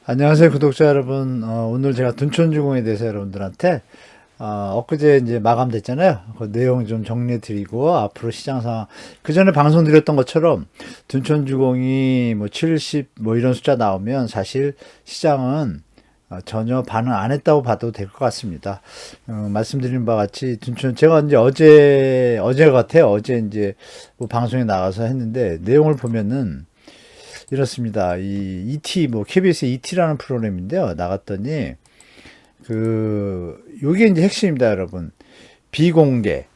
안녕하세요, 구독자 여러분. 오늘 제가 둔촌주공에 대해서 여러분들한테 엊그제 이제 마감됐잖아요. 그 내용 좀 정리해 드리고 앞으로 시장 상황 그 전에 방송 드렸던 것처럼 둔촌주공이 뭐 70 뭐 이런 숫자 나오면 사실 시장은 전혀 반응 안 했다고 봐도 될 것 같습니다. 말씀드린 바와 같이 둔촌 제가 이제 어제 같아요. 어제 이제 뭐 방송에 나가서 했는데 내용을 보면은 이렇습니다. 이 ET 뭐 KBS ET라는 프로그램인데요. 나갔더니 요게 이제 핵심입니다, 여러분. 비공개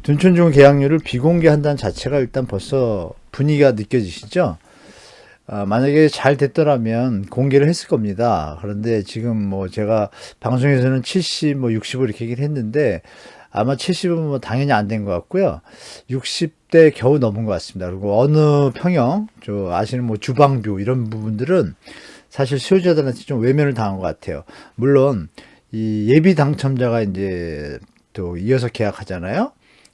둔촌중 계약률을 비공개한다는 자체가 일단 벌써 분위기가 느껴지시죠? 만약에 잘 됐더라면 공개를 했을 겁니다. 그런데 지금 뭐 제가 방송에서는 70, 뭐 60을 이렇게 얘기를 했는데 아마 70은 뭐 당연히 안 된 것 같고요. 60대 겨우 넘은 것 같습니다. 그리고 어느 평형, 저 아시는 뭐 주방뷰 이런 부분들은 사실 수요자들한테 좀 외면을 당한 것 같아요. 물론 이 예비 당첨자가 이제 또 이어서 계약하잖아요.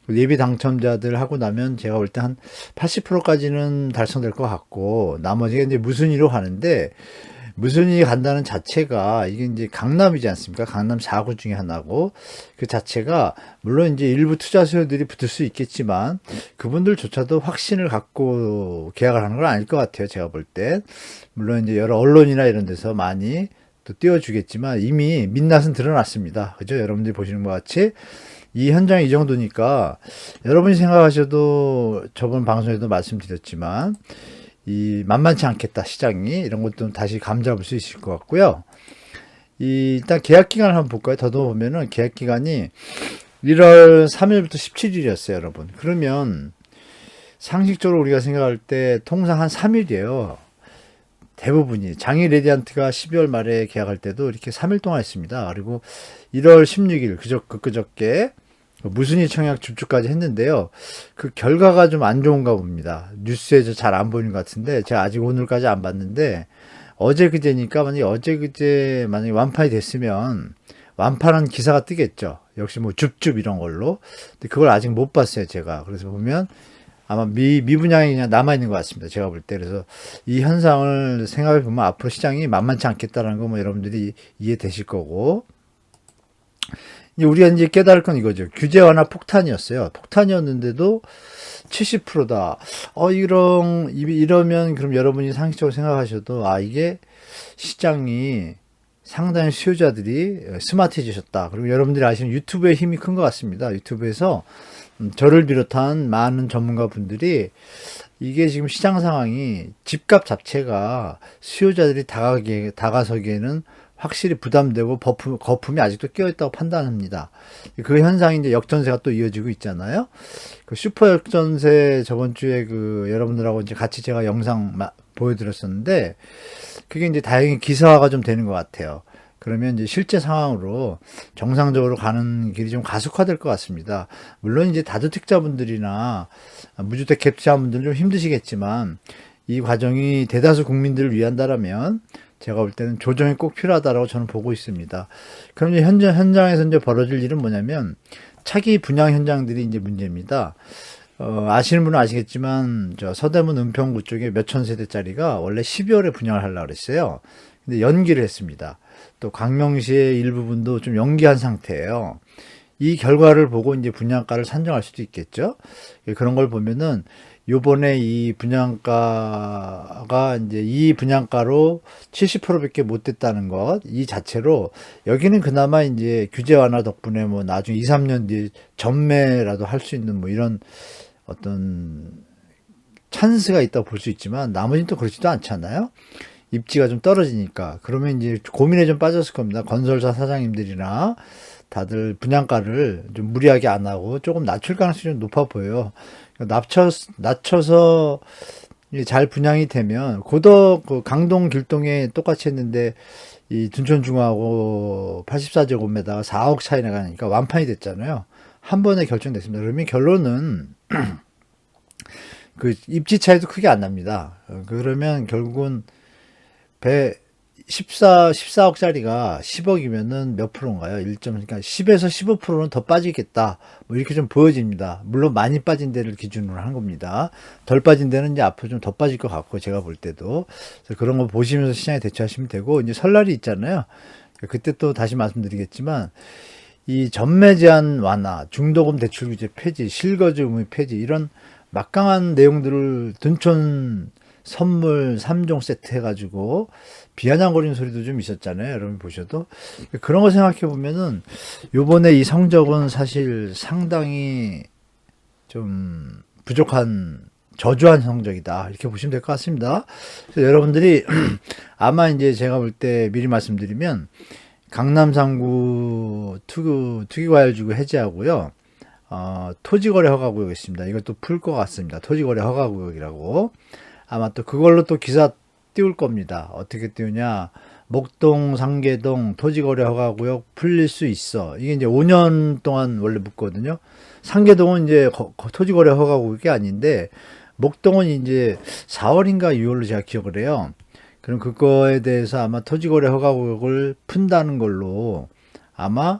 예비 당첨자들 하고 나면 제가 볼 때 한 80%까지는 달성될 것 같고 나머지가 이제 무순위로 가는데 무순위 간다는 자체가 이게 이제 강남이지 않습니까? 강남 4구 중에 하나고 그 자체가 물론 이제 일부 투자 수요들이 붙을 수 있겠지만 그분들조차도 확신을 갖고 계약을 하는 건 아닐 것 같아요. 제가 볼 때. 물론 이제 여러 언론이나 이런 데서 많이 또 띄워주겠지만 이미 민낯은 드러났습니다. 그죠? 여러분들이 보시는 것 같이 이 현장이 이 정도니까 여러분이 생각하셔도 저번 방송에도 말씀드렸지만 이 만만치 않겠다 시장이 이런 것도 다시 감잡을 수 있을 것 같고요. 일단 계약 기간을 한번 볼까요? 더더 보면은 계약 기간이 1월 3일부터 17일이었어요, 여러분. 그러면 상식적으로 우리가 생각할 때 통상 한 3일이에요. 대부분이 장일 레디안트가 12월 말에 계약할 때도 이렇게 3일 동안 했습니다. 그리고 1월 16일 그저께 무순위 청약 집주까지 했는데요. 그 결과가 좀 안 좋은가 봅니다. 뉴스에서 잘 안 보이는 것 같은데 제가 아직 오늘까지 안 봤는데 어제 그제니까 만약에 완판이 됐으면 완판한 기사가 뜨겠죠. 역시 뭐 줍줍 이런 걸로. 근데 그걸 아직 못 봤어요, 제가. 그래서 보면 아마 미분양이 그냥 남아있는 것 같습니다. 제가 볼 때. 그래서 이 현상을 생각해 보면 앞으로 시장이 만만치 않겠다는 거 뭐 여러분들이 이해되실 거고. 우리가 이제 깨달을 건 이거죠. 규제 완화 폭탄이었어요. 폭탄이었는데도 70%다. 이러면 그럼 여러분이 상식적으로 생각하셔도 이게 시장이 상당히 수요자들이 스마트해지셨다. 그리고 여러분들이 아시는 유튜브의 힘이 큰 것 같습니다. 유튜브에서 저를 비롯한 많은 전문가 분들이 이게 지금 시장 상황이 집값 자체가 수요자들이 다가서기에는 확실히 부담되고 거품이 아직도 끼어있다고 판단합니다. 그 현상이 이제 역전세가 또 이어지고 있잖아요. 그 슈퍼 역전세 저번 주에 여러분들하고 이제 같이 제가 영상 보여드렸었는데 그게 이제 다행히 기사화가 좀 되는 것 같아요. 그러면 이제 실제 상황으로 정상적으로 가는 길이 좀 가속화될 것 같습니다. 물론 이제 다주택자분들이나 무주택 갭투자분들은 좀 힘드시겠지만 이 과정이 대다수 국민들을 위한다라면 제가 볼 때는 조정이 꼭 필요하다라고 저는 보고 있습니다. 그럼 이제 현장에서 이제 벌어질 일은 뭐냐면 차기 분양 현장들이 이제 문제입니다. 아시는 분은 아시겠지만 저 서대문 은평구 쪽에 몇천 세대짜리가 원래 12월에 분양을 하려고 그랬어요. 근데 연기를 했습니다. 또 광명시의 일부분도 좀 연기한 상태예요. 이 결과를 보고 이제 분양가를 산정할 수도 있겠죠. 그런 걸 보면은 요번에 이 분양가가 이제 이 분양가로 70%밖에 못 됐다는 것, 이 자체로 여기는 그나마 이제 규제 완화 덕분에 뭐 나중에 2, 3년 뒤에 전매라도 할 수 있는 뭐 이런 어떤 찬스가 있다고 볼 수 있지만 나머지는 또 그렇지도 않잖아요. 입지가 좀 떨어지니까. 그러면 이제 고민에 좀 빠졌을 겁니다. 건설사 사장님들이나 다들 분양가를 좀 무리하게 안 하고 조금 낮출 가능성이 좀 높아 보여요. 낮춰서 잘 분양이 되면 강동 길동에 똑같이 했는데 이 둔촌중하고 84제곱미터가 4억 차이 나가니까 완판이 됐잖아요. 한 번에 결정됐습니다. 그러면 결론은 그 입지 차이도 크게 안 납니다. 그러면 결국은 14억짜리가 10억이면은 몇 프로인가요? 1점, 그러니까 10에서 15%는 더 빠지겠다. 뭐 이렇게 좀 보여집니다. 물론 많이 빠진 데를 기준으로 한 겁니다. 덜 빠진 데는 이제 앞으로 좀 더 빠질 것 같고, 제가 볼 때도. 그래서 그런 거 보시면서 시장에 대처하시면 되고, 이제 설날이 있잖아요. 그때 또 다시 말씀드리겠지만, 이 전매 제한 완화, 중도금 대출 규제 폐지, 실거주 의무 폐지, 이런 막강한 내용들을 둔촌 선물 3종 세트 해가지고 비아냥거리는 소리도 좀 있었잖아요. 여러분 보셔도. 그런 거 생각해 보면은 요번에 이 성적은 사실 상당히 좀 부족한 저조한 성적이다. 이렇게 보시면 될 것 같습니다. 그래서 여러분들이 아마 이제 제가 볼 때 미리 말씀드리면 강남 3구 투기과열지구 해제하고요. 토지거래 허가구역 있습니다. 이것도 풀 것 같습니다. 토지거래 허가구역이라고. 아마 또 그걸로 또 기사 띄울 겁니다. 어떻게 띄우냐. 목동, 상계동 토지거래 허가구역 풀릴 수 있어. 이게 이제 5년 동안 원래 묻거든요. 상계동은 이제 토지거래 허가구역이 아닌데, 목동은 이제 4월인가 6월로 제가 기억을 해요. 그럼 그거에 대해서 아마 토지거래 허가구역을 푼다는 걸로 아마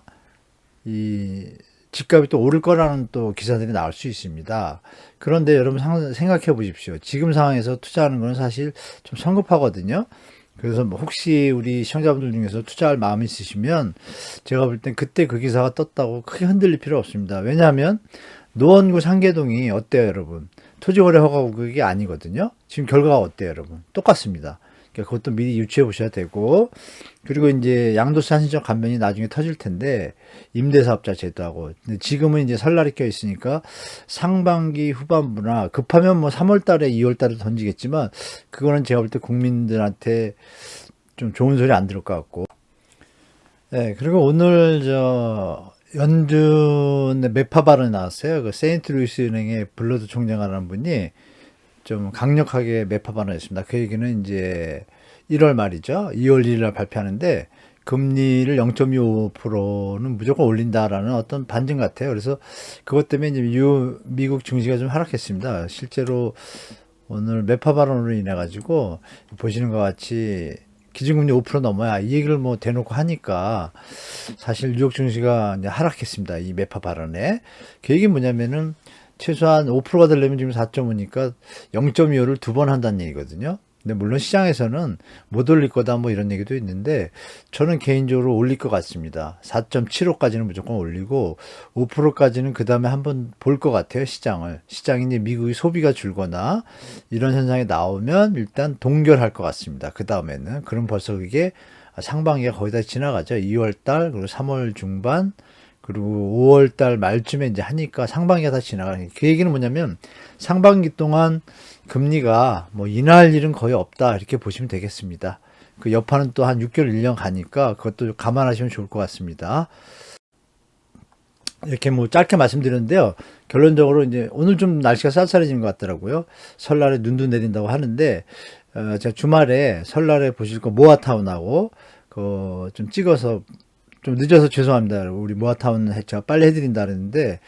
이 집값이 또 오를 거라는 또 기사들이 나올 수 있습니다. 그런데 여러분 생각해 보십시오. 지금 상황에서 투자하는 건 사실 좀 성급하거든요. 그래서 뭐 혹시 우리 시청자분들 중에서 투자할 마음이 있으시면 제가 볼 땐 그때 그 기사가 떴다고 크게 흔들릴 필요 없습니다. 왜냐하면 노원구 상계동이 어때요, 여러분? 토지거래 허가구역이 아니거든요. 지금 결과가 어때요, 여러분? 똑같습니다. 그러니까 그것도 미리 유추해 보셔야 되고, 그리고 이제 양도세 한신적 감면이 나중에 터질 텐데, 임대사업자 제도하고, 근데 지금은 이제 설날이 껴 있으니까 상반기 후반부나 급하면 뭐 3월 달에 2월 달에 던지겠지만, 그거는 제가 볼 때 국민들한테 좀 좋은 소리 안 들을 것 같고. 네, 그리고 오늘 연준의 매파 발언이 나왔어요. 그 세인트루이스 은행의 블러드 총장이라는 분이 좀 강력하게 매파 발언했습니다. 그 얘기는 이제 1월 말이죠. 2월 1일 날 발표하는데 금리를 0.25%는 무조건 올린다라는 어떤 반증 같아요. 그래서 그것 때문에 이제 미국 증시가 좀 하락했습니다. 실제로 오늘 매파 발언으로 인해 가지고 보시는 것 같이 기준금리 5% 넘어야 이 얘기를 뭐 대놓고 하니까 사실 뉴욕 증시가 이제 하락했습니다. 이 매파 발언에. 그 얘기는 뭐냐면은 최소한 5%가 되려면 지금 4.5니까 0.25를 두 번 한다는 얘기거든요. 근데 물론 시장에서는 못 올릴 거다 뭐 이런 얘기도 있는데 저는 개인적으로 올릴 것 같습니다. 4.75까지는 무조건 올리고 5%까지는 그 다음에 한번 볼 것 같아요. 시장을. 시장이 이제 미국의 소비가 줄거나 이런 현상이 나오면 일단 동결할 것 같습니다. 그 다음에는. 그럼 벌써 그게 상반기가 거의 다 지나가죠. 2월 달 그리고 3월 중반 그리고 5월 달 말쯤에 이제 하니까 상반기가 다 지나가는 그 얘기는 뭐냐면 상반기 동안 금리가 뭐 인하할 일은 거의 없다 이렇게 보시면 되겠습니다. 그 여파는 또 한 6개월 1년 가니까 그것도 감안하시면 좋을 것 같습니다. 이렇게 뭐 짧게 말씀드렸는데요. 결론적으로 이제 오늘 좀 날씨가 쌀쌀해진 것 같더라고요. 설날에 눈도 내린다고 하는데 제가 주말에 설날에 보실 거 모아타운하고 그 좀 찍어서 좀 늦어서 죄송합니다. 우리 모아타운 제가 빨리 해드린다 그랬는데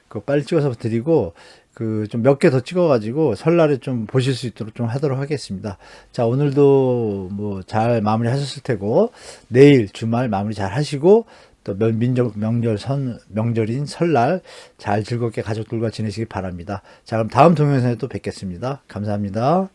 그 빨리 찍어서 드리고 그 좀 몇 개 더 찍어가지고 설날에 좀 보실 수 있도록 좀 하도록 하겠습니다. 자 오늘도 뭐 잘 마무리 하셨을 테고 내일 주말 마무리 잘 하시고 또 민족 명절인 설날 잘 즐겁게 가족들과 지내시기 바랍니다. 자 그럼 다음 동영상에 또 뵙겠습니다. 감사합니다.